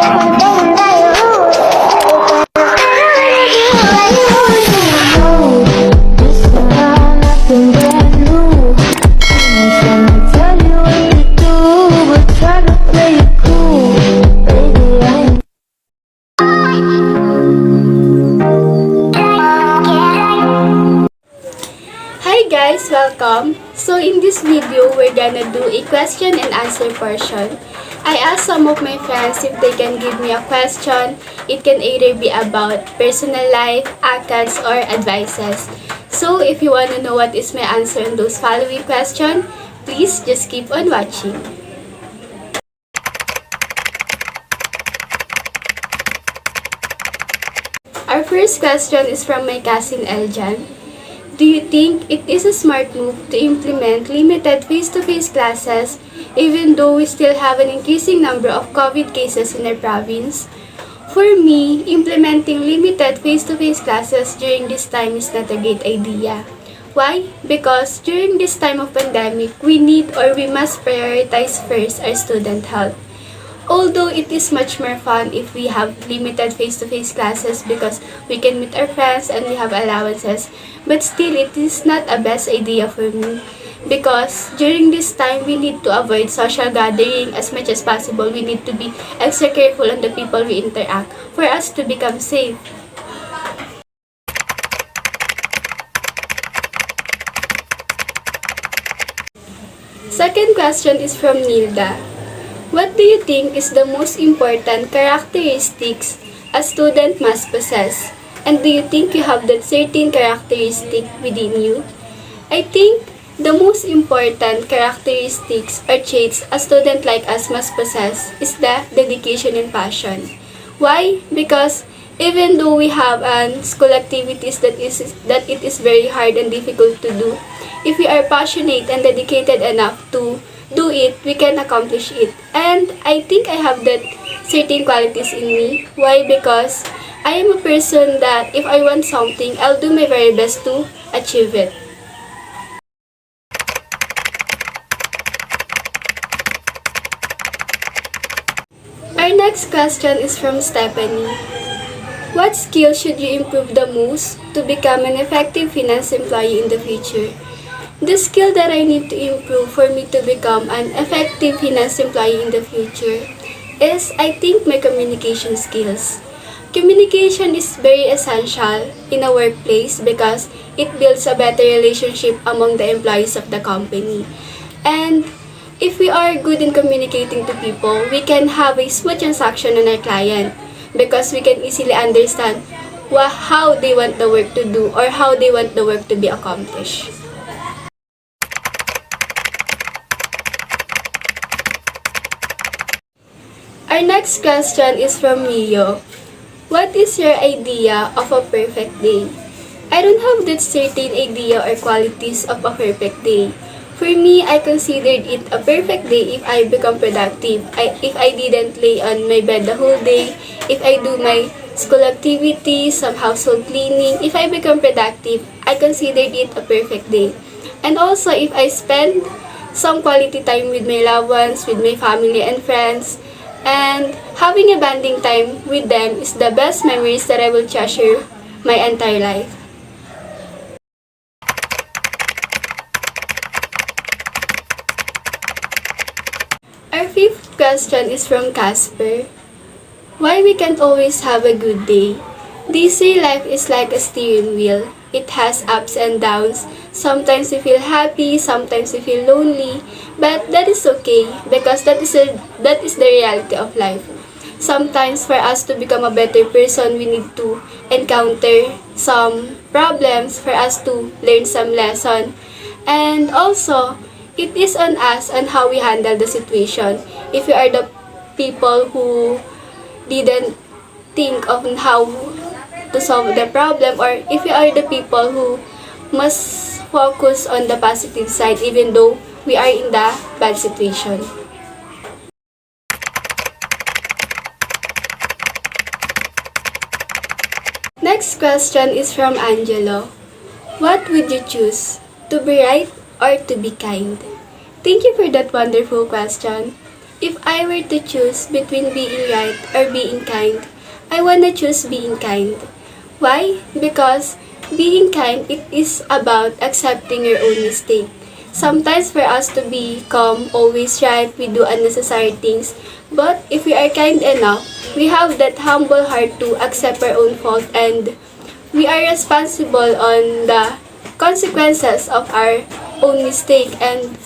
Hi guys, welcome! So in this video, we're gonna do a question and answer portion. I asked some of my friends if they can give me a question. It can either be about personal life, ACADS, or advices. So if you want to know what is my answer on those following questions, please just keep on watching. Our first question is from my cousin Eljan. Do you think it is a smart move to implement limited face-to-face classes even though we still have an increasing number of COVID cases in our province? For me, implementing limited face-to-face classes during this time is not a great idea. Why? Because during this time of pandemic, we need or we must prioritize first our student health. Although it is much more fun if we have limited face-to-face classes because we can meet our friends and we have allowances, but still it is not a best idea for me because during this time we need to avoid social gathering as much as possible. We need to be extra careful on the people we interact for us to become safe. Second question is from Nilda. What do you think is the most important characteristics a student must possess? And do you think you have that certain characteristic within you? I think the most important characteristics or traits a student like us must possess is the dedication and passion. Why? Because even though we have school activities that it is very hard and difficult to do, if we are passionate and dedicated enough to do it, we can accomplish it. And I think I have that certain qualities in me. Why? Because I am a person that if I want something, I'll do my very best to achieve it. Our next question is from Stephanie. What skill should you improve the most to become an effective finance employee in the future? The skill that I need to improve for me to become an effective finance employee in the future is, I think, my communication skills. Communication is very essential in a workplace because it builds a better relationship among the employees of the company. And if we are good in communicating to people, we can have a smooth transaction on our client because we can easily understand how they want the work to do or how they want the work to be accomplished. Our next question is from Mio. What is your idea of a perfect day? I don't have that certain idea or qualities of a perfect day. For me, I considered it a perfect day if I become productive, if I didn't lay on my bed the whole day, if I do my school activities, some household cleaning. If I become productive, I considered it a perfect day. And also, if I spend some quality time with my loved ones, with my family and friends, and having a bonding time with them is the best memories that I will treasure my entire life. Our fifth question is from Casper. Why we can't always have a good day? They say life is like a steering wheel. It has ups and downs. Sometimes we feel happy, sometimes we feel lonely, but that is okay because that is the reality of life. Sometimes for us to become a better person, we need to encounter some problems for us to learn some lesson. And also, it is on us on how we handle the situation. If we are the people who didn't think of how to solve the problem, or if we are the people who must focus on the positive side even though we are in the bad situation. Next question is from Angelo. What would you choose? To be right or to be kind? Thank you for that wonderful question. If I were to choose between being right or being kind, I wanna choose being kind. Why? Because being kind, it is about accepting your own mistake. Sometimes for us to be calm, always right, we do unnecessary things. But if we are kind enough, we have that humble heart to accept our own fault, and we are responsible on the consequences of our own mistake, and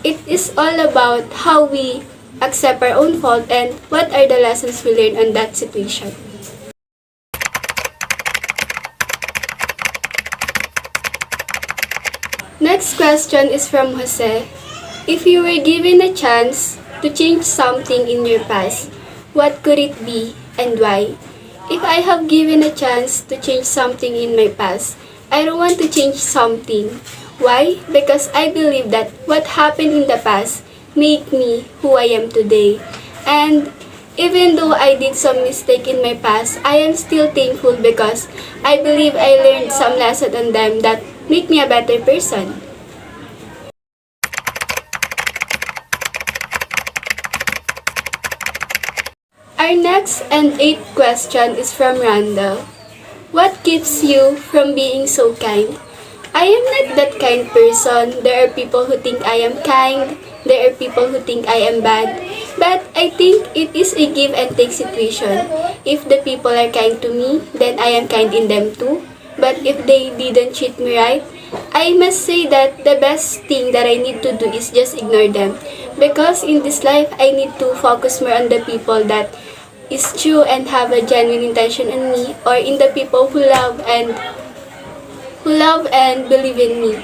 it is all about how we accept our own fault and what are the lessons we learn on that situation. Next question is from Jose. If you were given a chance to change something in your past, what could it be and why? If I have given a chance to change something in my past, I don't want to change something. Why? Because I believe that what happened in the past made me who I am today. And even though I did some mistake in my past, I am still thankful because I believe I learned some lesson on them that make me a better person. Our next and eighth question is from Randall. What keeps you from being so kind? I am not that kind person. There are people who think I am kind. There are people who think I am bad. But I think it is a give and take situation. If the people are kind to me, then I am kind in them too. But if they didn't treat me right, I must say that the best thing that I need to do is just ignore them. Because in this life, I need to focus more on the people that is true and have a genuine intention in me, or in the people who love and believe in me.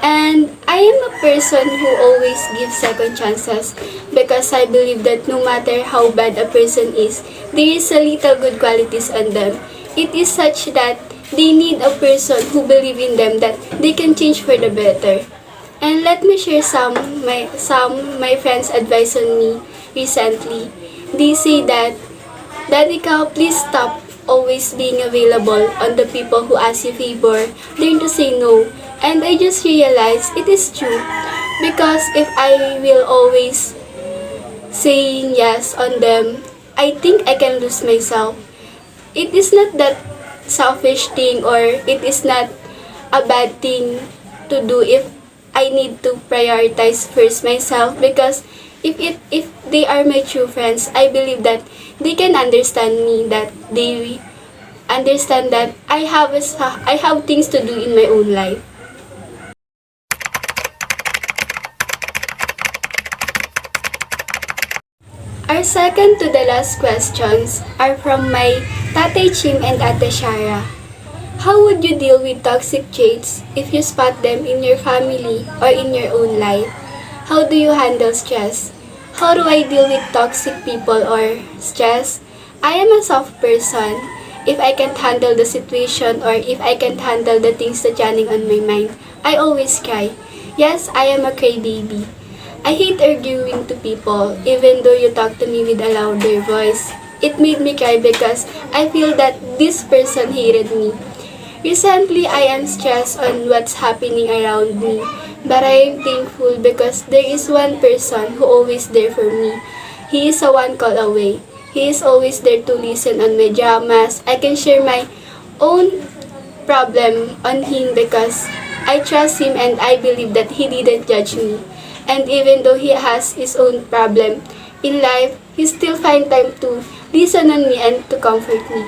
And I am a person who always gives second chances because I believe that no matter how bad a person is, there is a little good qualities on them. It is such that they need a person who believe in them that they can change for the better. And let me share some my friends advice on me recently. They say that, Daddy Cow, please stop always being available on the people who ask you favor. Learn to say no. And I just realized it is true. Because if I will always saying yes on them, I think I can lose myself. It is not that selfish thing, or it is not a bad thing to do if I need to prioritize first myself, because if they are my true friends, I believe that they can understand me, that they understand that I have things to do in my own life. Our second to the last questions are from my Tatay Chim and Ate Shara. How would you deal with toxic traits if you spot them in your family or in your own life? How do you handle stress? How do I deal with toxic people or stress? I am a soft person. If I can't handle the situation, or if I can't handle the things that running on my mind, I always cry. Yes, I am a crybaby. I hate arguing to people, even though you talk to me with a louder voice. It made me cry because I feel that this person hated me. Recently, I am stressed on what's happening around me, but I am thankful because there is one person who always there for me. He is a one call away. He is always there to listen on my dramas. I can share my own problem on him because I trust him and I believe that he didn't judge me. And even though he has his own problem in life, he still find time to listen on me and to comfort me.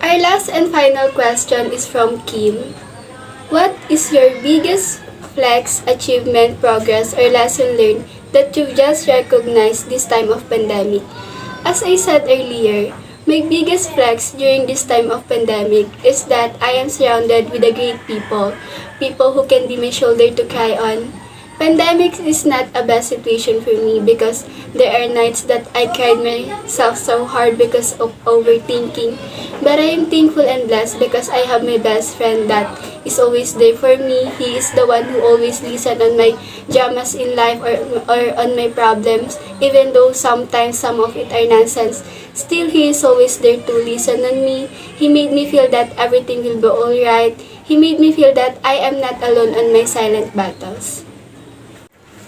Our last and final question is from Kim. What is your biggest flex, achievement, progress, or lesson learned that you've just recognized this time of pandemic? As I said earlier, my biggest flex during this time of pandemic is that I am surrounded with a great people who can be my shoulder to cry on. Pandemic is not a bad situation for me because there are nights that I cried myself so hard because of overthinking. But I am thankful and blessed because I have my best friend that is always there for me. He is the one who always listens on my dramas in life, or on my problems. Even though sometimes some of it are nonsense, still he is always there to listen on me. He made me feel that everything will be alright. He made me feel that I am not alone on my silent battles.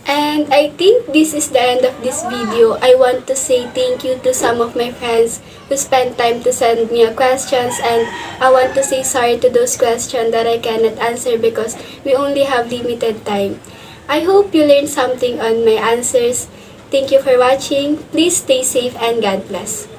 And I think this is the end of this video. I want to say thank you to some of my friends who spent time to send me questions, and I want to say sorry to those questions that I cannot answer because we only have limited time. I hope you learned something on my answers. Thank you for watching. Please stay safe and God bless.